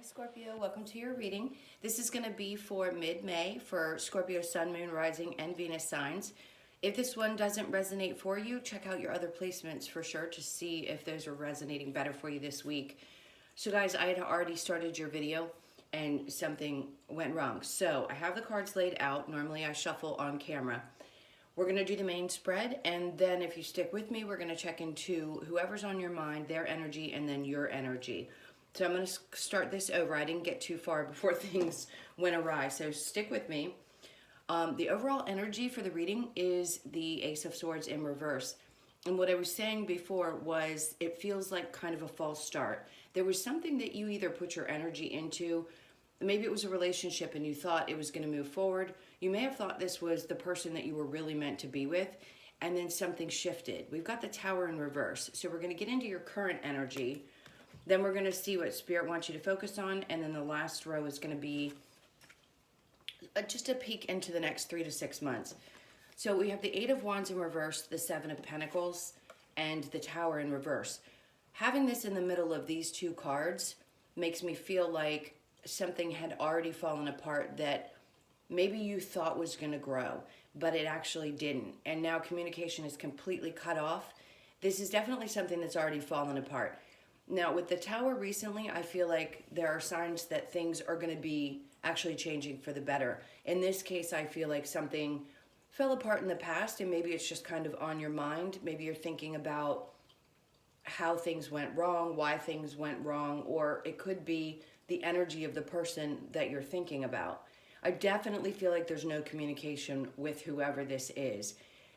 Hi Scorpio, welcome to your reading. This is going to be for mid-May for Scorpio Sun, Moon, Rising, and Venus signs. If this one doesn't resonate for you, check out your other placements for sure to see if those are resonating better for you this week. So guys, I had already started your video and something went wrong. So I have the cards laid out. Normally I shuffle on camera. We're going to do the main spread, and then if you stick with me, we're going to check into whoever's on your mind, their energy, and then your energy. So I'm going to start this over. I didn't get too far before things went awry, so stick with me. The overall energy for the reading is the Ace of Swords in reverse. And what I was saying before was it feels like kind of a false start. There was something that you either put your energy into, maybe it was a relationship and you thought it was going to move forward. You may have thought this was the person that you were really meant to be with, and then something shifted. We've got the Tower in reverse. So we're going to get into your current energy. Then we're going to see what Spirit wants you to focus on. And then the last row is going to be just a peek into the next 3 to 6 months. So we have the Eight of Wands in reverse, the Seven of Pentacles, and the Tower in reverse. Having this in the middle of these two cards makes me feel like something had already fallen apart that maybe you thought was going to grow, but it actually didn't. And now communication is completely cut off. This is definitely something that's already fallen apart. Now, with the Tower recently, I feel like there are signs that things are going to be actually changing for the better. In this case, I feel like something fell apart in the past, and maybe it's just kind of on your mind. Maybe you're thinking about how things went wrong, why things went wrong, or it could be the energy of the person that you're thinking about. I definitely feel like there's no communication with whoever this is.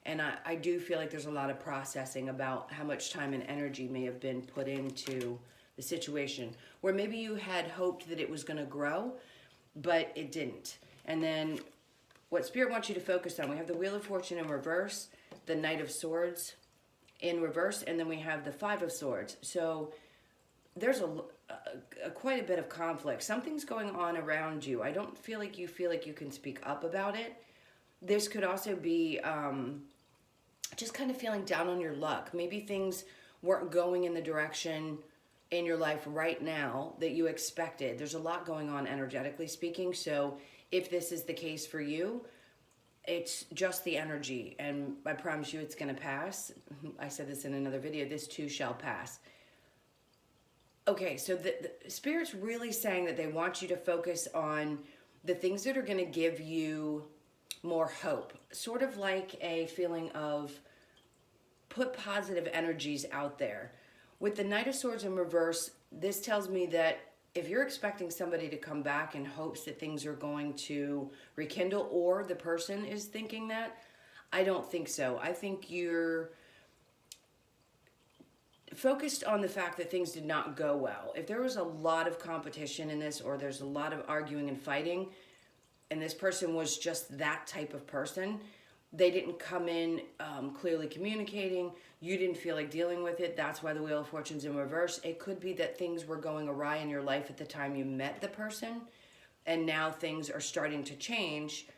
And I do feel like there's a lot of processing about how much time and energy may have been put into the situation, where maybe you had hoped that it was going to grow, but it didn't. And then what Spirit wants you to focus on, we have the Wheel of Fortune in reverse, the Knight of Swords in reverse, and then we have the Five of Swords. So there's quite a bit of conflict. Something's going on around you. I don't feel like you can speak up about it. This could also be just kind of feeling down on your luck. Maybe things weren't going in the direction in your life right now that you expected. There's a lot going on energetically speaking. So if this is the case for you, it's just the energy. And I promise you it's going to pass. I said this in another video. This too shall pass. Okay, so the Spirit's really saying that they want you to focus on the things that are going to give you more hope, sort of like a feeling of put positive energies out there. With the Knight of Swords in reverse, this tells me that if you're expecting somebody to come back in hopes that things are going to rekindle, or the person is thinking that, I don't think so. I think you're focused on the fact that things did not go well. If there was a lot of competition in this, or there's a lot of arguing and fighting, and this person was just that type of person, they didn't come in clearly communicating, you didn't feel like dealing with it, that's why the Wheel of Fortune's in reverse. It could be that things were going awry in your life at the time you met the person, and now things are starting to change,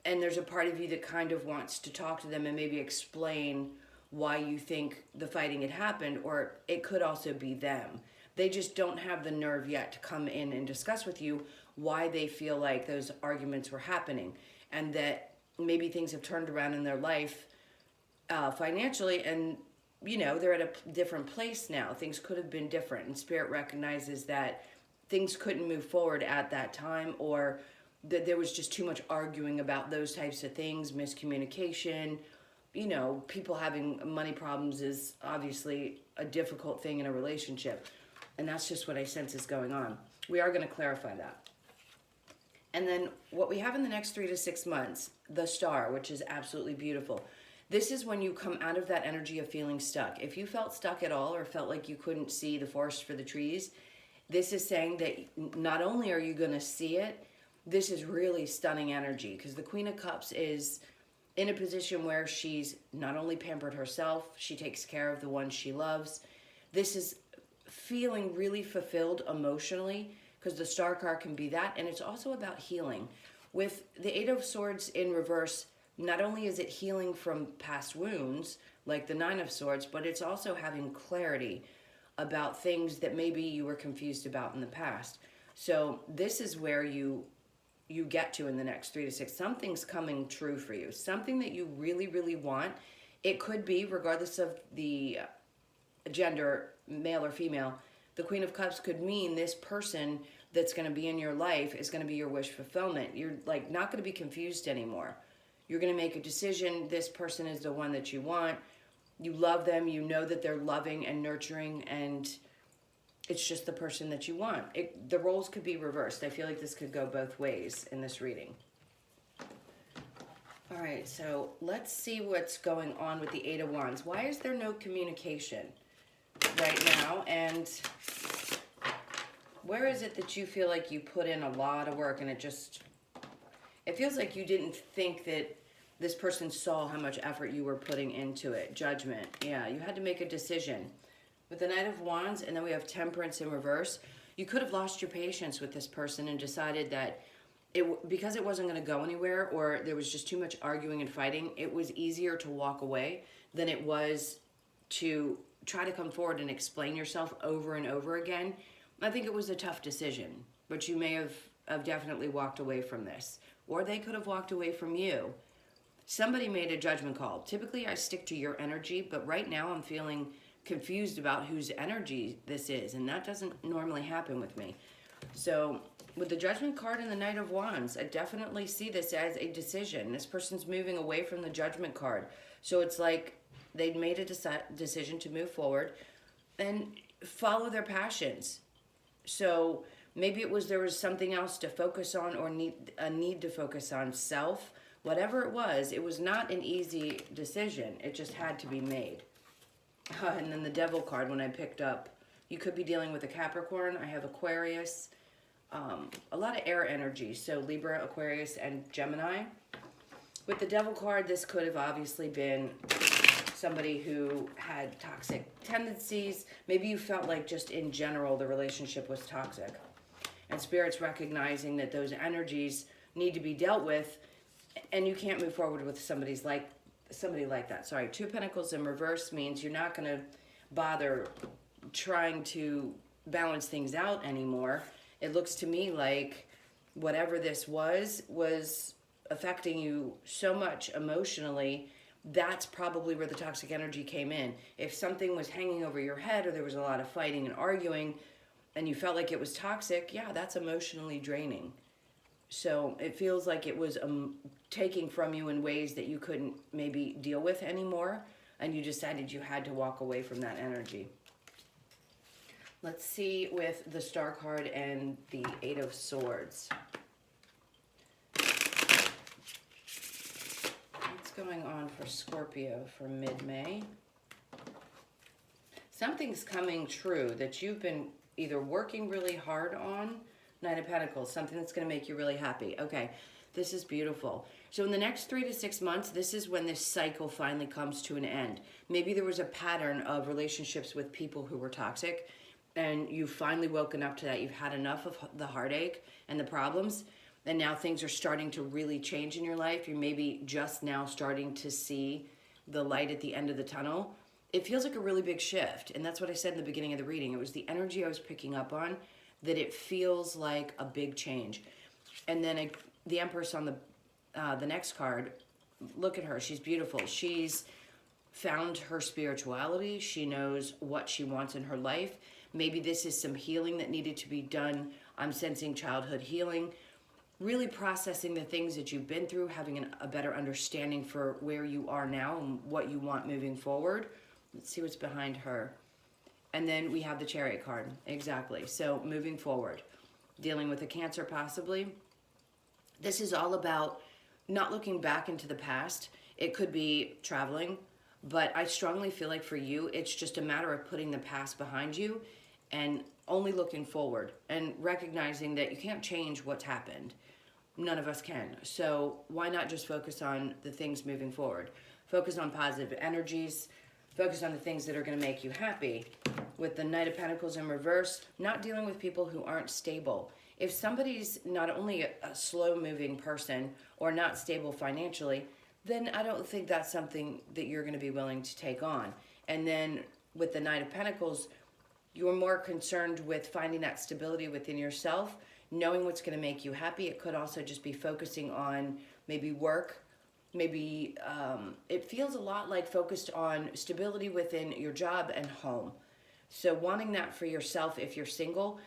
and there's a part of you that kind of wants to talk to them and maybe explain why you think the fighting had happened, or it could also be them. They just don't have the nerve yet to come in and discuss with you why they feel like those arguments were happening, and that maybe things have turned around in their life financially, and you know, they're at a different place now. Things could have been different, and Spirit recognizes that things couldn't move forward at that time, or that there was just too much arguing about those types of things, miscommunication. You know, people having money problems is obviously a difficult thing in a relationship, and that's just what I sense is going on. We are going to clarify that. And then what we have in the next 3 to 6 months, the Star, which is absolutely beautiful. This is when you come out of that energy of feeling stuck. If you felt stuck at all, or felt like you couldn't see the forest for the trees, this is saying that not only are you going to see it, this is really stunning energy, because the Queen of Cups is in a position where she's not only pampered herself, she takes care of the ones she loves. This is feeling really fulfilled emotionally, because the Star card can be that, and it's also about healing. With the Eight of Swords in reverse, not only is it healing from past wounds, like the Nine of Swords, but it's also having clarity about things that maybe you were confused about in the past. So this is where you get to in the next 3 to 6. Something's coming true for you. Something that you really, really want. It could be, regardless of the gender, male or female, the Queen of Cups could mean this person that's going to be in your life is going to be your wish fulfillment. You're like not going to be confused anymore. You're going to make a decision. This person is the one that you want. You love them. You know that they're loving and nurturing, and it's just the person that you want. The roles could be reversed. I feel like this could go both ways in this reading. All right, so let's see what's going on with the Eight of Wands. Why is there no communication right now? And where is it that you feel like you put in a lot of work and it feels like you didn't think that this person saw how much effort you were putting into it? Judgment. Yeah, you had to make a decision. With the Knight of Wands, and then we have Temperance in reverse, you could have lost your patience with this person and decided that because it wasn't going to go anywhere, or there was just too much arguing and fighting, it was easier to walk away than it was to try to come forward and explain yourself over and over again. I think it was a tough decision, but you may have definitely walked away from this, or they could have walked away from you. Somebody made a judgment call. Typically, I stick to your energy, but right now I'm feeling confused about whose energy this is, and that doesn't normally happen with me. So with the Judgment card and the Knight of Wands, I definitely see this as a decision. This person's moving away from the Judgment card. So it's like they'd made a decision to move forward and follow their passions. So maybe there was something else to focus on, or a need to focus on, self. Whatever it was not an easy decision. It just had to be made. And then the Devil card, when I picked up, you could be dealing with a Capricorn. I have Aquarius, a lot of air energy, so Libra, Aquarius, and Gemini. With the Devil card, this could have obviously been somebody who had toxic tendencies. Maybe you felt like just in general the relationship was toxic. And Spirit's recognizing that those energies need to be dealt with, and you can't move forward with somebody like that. Sorry, Two of Pentacles in reverse means you're not going to bother trying to balance things out anymore. It looks to me like whatever this was affecting you so much emotionally. That's probably where the toxic energy came in. If something was hanging over your head, or there was a lot of fighting and arguing, and you felt like it was toxic, yeah, that's emotionally draining. So it feels like it was taking from you in ways that you couldn't maybe deal with anymore, and you decided you had to walk away from that energy. Let's see with the Star card and the Eight of Swords. What's going on for Scorpio for mid-May? Something's coming true that you've been either working really hard on. Knight of Pentacles, something that's going to make you really happy. Okay, this is beautiful. So in the next 3 to 6 months, this is when this cycle finally comes to an end. Maybe there was a pattern of relationships with people who were toxic, and you've finally woken up to that. You've had enough of the heartache and the problems, and now things are starting to really change in your life. You're maybe just now starting to see the light at the end of the tunnel. It feels like a really big shift, and that's what I said in the beginning of the reading. It was the energy I was picking up on, that it feels like a big change. And then the Empress on the next card, look at her. She's beautiful. She's found her spirituality. She knows what she wants in her life. Maybe this is some healing that needed to be done. I'm sensing childhood healing. Really processing the things that you've been through, having a better understanding for where you are now and what you want moving forward. Let's see what's behind her. And then we have the Chariot card. Exactly. So moving forward, dealing with a Cancer possibly. This is all about not looking back into the past. It could be traveling, but I strongly feel like for you, it's just a matter of putting the past behind you and only looking forward and recognizing that you can't change what's happened. None of us can. So why not just focus on the things moving forward? Focus on positive energies. Focus on the things that are going to make you happy. With the Knight of Pentacles in reverse, not dealing with people who aren't stable. If somebody's not only a slow-moving person or not stable financially, then I don't think that's something that you're going to be willing to take on. And then with the Knight of Pentacles, You're more concerned with finding that stability within yourself, knowing what's going to make you happy. It could also just be focusing on maybe work. Maybe it feels a lot like focused on stability within your job and home. So wanting that for yourself if you're single.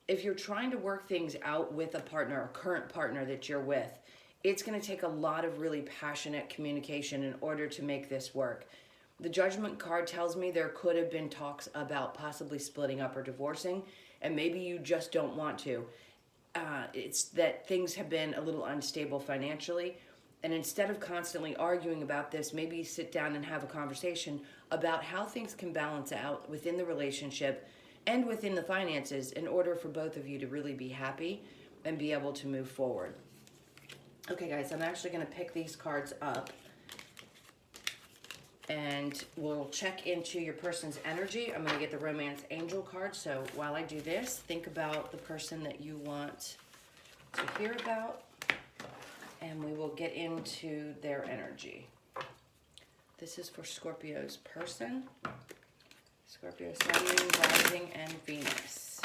If you're trying to work things out with a partner, a current partner that you're with, it's going to take a lot of really passionate communication in order to make this work. The Judgment card tells me there could have been talks about possibly splitting up or divorcing, and maybe you just don't want to. It's that things have been a little unstable financially, and instead of constantly arguing about this, maybe sit down and have a conversation about how things can balance out within the relationship and within the finances in order for both of you to really be happy and be able to move forward. Okay, guys, I'm actually going to pick these cards up and we'll check into your person's energy. I'm going to get the Romance Angel card. So while I do this, think about the person that you want to hear about, and we will get into their energy. This is for Scorpio's person. Scorpio, Sun, Moon, Rising, and Venus.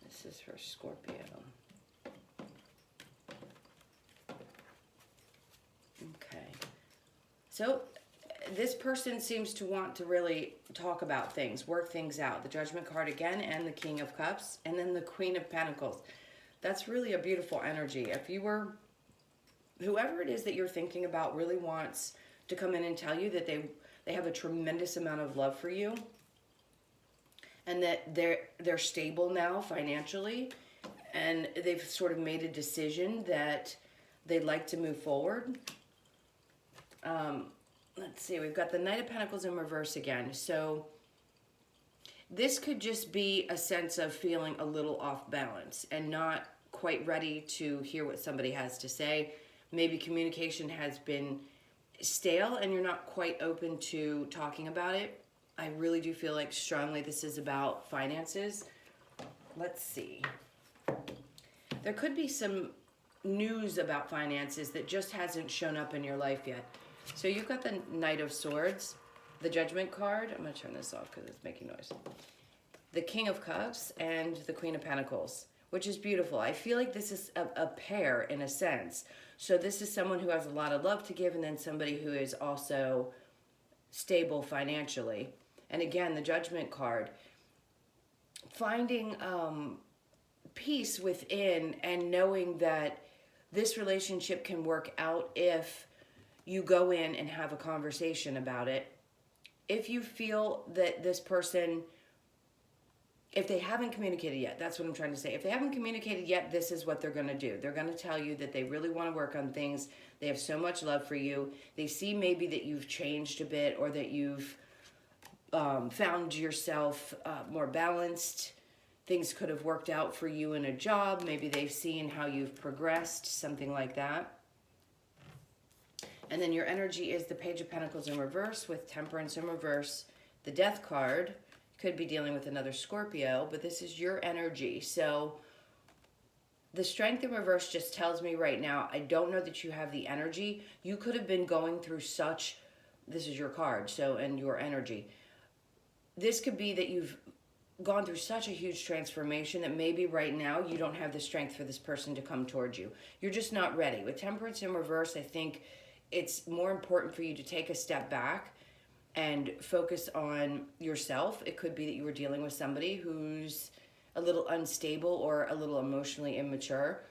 This is for Scorpio. Okay. So this person seems to want to really talk about things, work things out. The Judgment card again, and the King of Cups, and then the Queen of Pentacles. That's really a beautiful energy. If you were, whoever it is that you're thinking about really wants to come in and tell you that they have a tremendous amount of love for you, and that they're stable now financially, and they've sort of made a decision that they'd like to move forward. Let's see, we've got the Knight of Pentacles in reverse again. So this could just be a sense of feeling a little off balance and not quite ready to hear what somebody has to say. Maybe communication has been stale and you're not quite open to talking about it. I really do feel like strongly this is about finances. Let's see. There could be some news about finances that just hasn't shown up in your life yet. So you've got the Knight of Swords, the Judgment card. I'm going to turn this off because it's making noise. The King of Cups and the Queen of Pentacles, which is beautiful. I feel like this is a pair in a sense. So this is someone who has a lot of love to give, and then somebody who is also stable financially. And again, the Judgment card. Finding peace within and knowing that this relationship can work out if you go in and have a conversation about it. If you feel that this person, if they haven't communicated yet, that's what I'm trying to say. If they haven't communicated yet, this is what they're going to do. They're going to tell you that they really want to work on things. They have so much love for you. They see maybe that you've changed a bit, or that you've found yourself more balanced. Things could have worked out for you in a job. Maybe they've seen how you've progressed, something like that. And then your energy is the Page of Pentacles in reverse with Temperance in reverse. The Death card could be dealing with another Scorpio, but this is your energy. So the Strength in reverse just tells me right now, I don't know that you have the energy. You could have been going through such, this is your card, so, and your energy. This could be that you've gone through such a huge transformation that maybe right now you don't have the strength for this person to come towards you. You're just not ready. With Temperance in reverse, I think it's more important for you to take a step back and focus on yourself. It could be that you were dealing with somebody who's a little unstable or a little emotionally immature,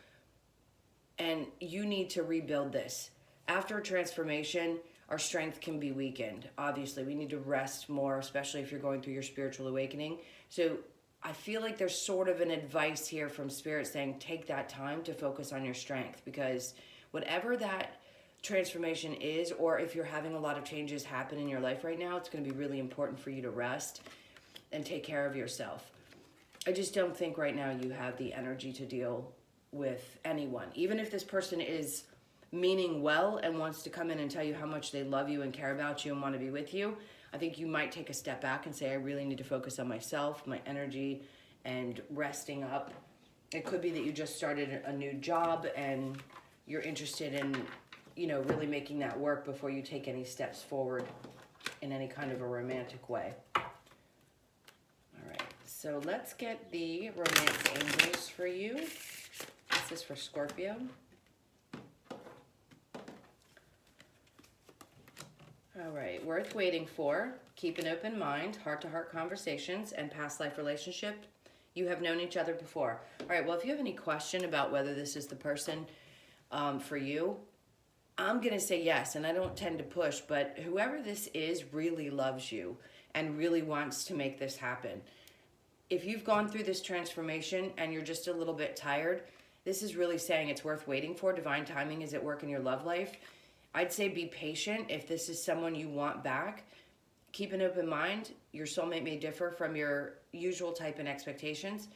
and you need to rebuild this. After a transformation, our strength can be weakened. Obviously, we need to rest more, especially if you're going through your spiritual awakening. So I feel like there's sort of an advice here from Spirit saying, take that time to focus on your strength, because whatever that transformation is, or if you're having a lot of changes happen in your life right now, it's going to be really important for you to rest and take care of yourself. I just don't think right now you have the energy to deal with anyone. Even if this person is meaning well and wants to come in and tell you how much they love you and care about you and want to be with you, I think you might take a step back and say, I really need to focus on myself, my energy, and resting up. It could be that you just started a new job and you're interested in, you know, really making that work before you take any steps forward in any kind of a romantic way. All right. So let's get the romance angels for you. This is for Scorpio. All right, worth waiting for. Keep an open mind, heart-to-heart conversations, and past life relationship. You have known each other before. All right, well, if you have any question about whether this is the person for you, I'm going to say yes, and I don't tend to push, but whoever this is really loves you and really wants to make this happen. If you've gone through this transformation and you're just a little bit tired, this is really saying it's worth waiting for. Divine timing is at work in your love life. I'd say be patient if this is someone you want back. Keep an open mind. Your soulmate may differ from your usual type and expectations.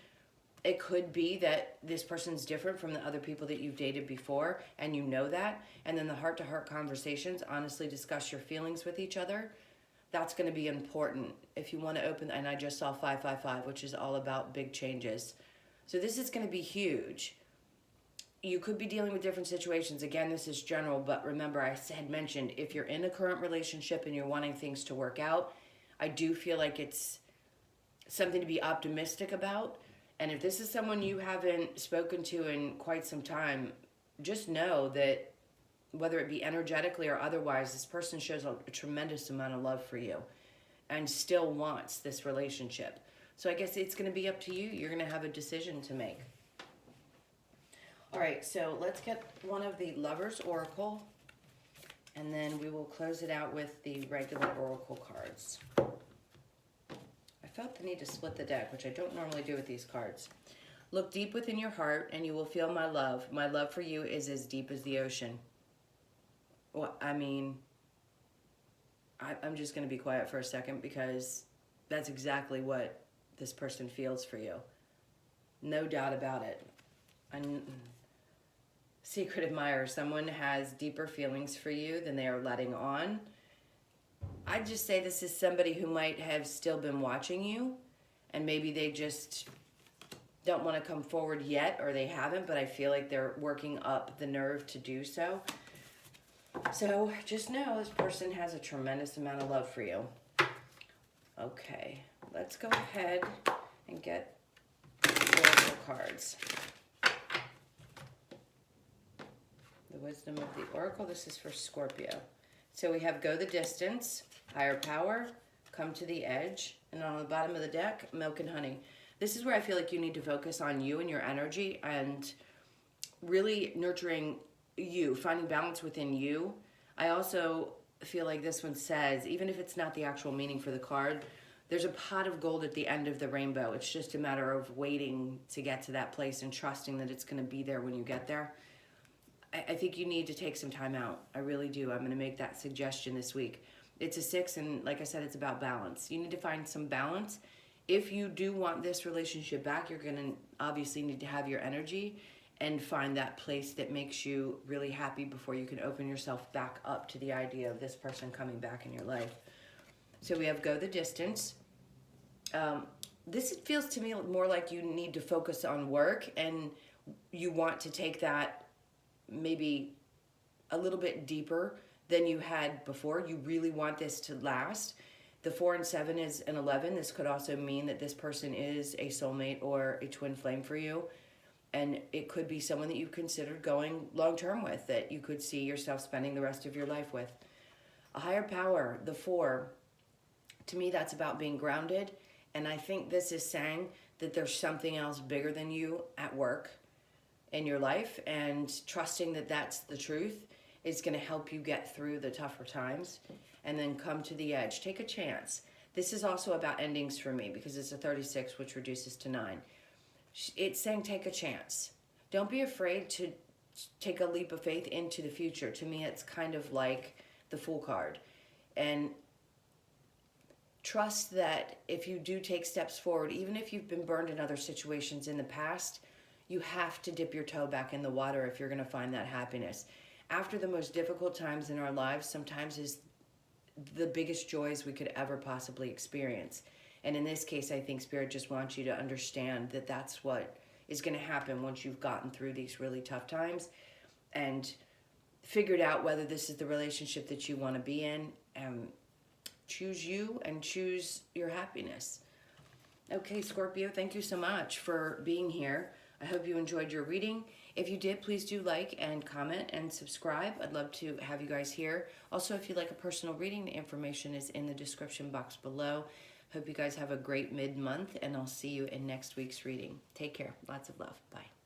It could be that this person's different from the other people that you've dated before, and you know that. And then the heart-to-heart conversations, honestly discuss your feelings with each other. That's going to be important if you want to open, and I just saw 555, which is all about big changes. So this is going to be huge. You could be dealing with different situations. Again, this is general, but remember I had mentioned if you're in a current relationship and you're wanting things to work out, I do feel like it's something to be optimistic about. And if this is someone you haven't spoken to in quite some time, just know that whether it be energetically or otherwise, this person shows a tremendous amount of love for you and still wants this relationship. So I guess it's going to be up to you. You're going to have a decision to make. All right, so let's get one of the Lovers Oracle, and then we will close it out with the regular Oracle cards. I felt the need to split the deck, which I don't normally do with these cards. Look deep within your heart, and you will feel my love. My love for you is as deep as the ocean. Well, I mean, I'm just going to be quiet for a second because that's exactly what this person feels for you. No doubt about it. Secret admirer, someone has deeper feelings for you than they are letting on. I'd just say this is somebody who might have still been watching you, and maybe they just don't want to come forward yet, or they haven't, but I feel like they're working up the nerve to do so. So just know this person has a tremendous amount of love for you. Okay, let's go ahead and get oracle cards. The wisdom of the oracle. This is for Scorpio. So we have go the distance, higher power, come to the edge, and on the bottom of the deck, milk and honey. This is where I feel like you need to focus on you and your energy and really nurturing you, finding balance within you. I also feel like this one says, even if it's not the actual meaning for the card, there's a pot of gold at the end of the rainbow. It's just a matter of waiting to get to that place and trusting that it's going to be there when you get there. I think you need to take some time out. I really do. I'm going to make that suggestion this week. It's a 6, and like I said, it's about balance. You need to find some balance. If you do want this relationship back, you're going to obviously need to have your energy and find that place that makes you really happy before you can open yourself back up to the idea of this person coming back in your life. So we have go the distance. This feels to me more like you need to focus on work, and you want to take that maybe a little bit deeper than you had before. You really want this to last. The 4 and 7 is an 11. This could also mean that this person is a soulmate or a twin flame for you. And it could be someone that you've considered going long-term with, that you could see yourself spending the rest of your life with. A higher power, the 4, to me that's about being grounded. And I think this is saying that there's something else bigger than you at work in your life, and trusting that that's the truth is going to help you get through the tougher times and then come to the edge. Take a chance. This is also about endings for me because it's a 36, which reduces to 9. It's saying take a chance. Don't be afraid to take a leap of faith into the future. To me, it's kind of like the Fool card. And trust that if you do take steps forward, even if you've been burned in other situations in the past, you have to dip your toe back in the water if you're going to find that happiness. After the most difficult times in our lives, sometimes is the biggest joys we could ever possibly experience. And in this case, I think Spirit just wants you to understand that that's what is going to happen once you've gotten through these really tough times and figured out whether this is the relationship that you want to be in. Choose you and choose your happiness. Okay, Scorpio, thank you so much for being here. I hope you enjoyed your reading. If you did, please do like and comment and subscribe. I'd love to have you guys here. Also, if you'd like a personal reading, the information is in the description box below. Hope you guys have a great mid-month, and I'll see you in next week's reading. Take care. Lots of love. Bye.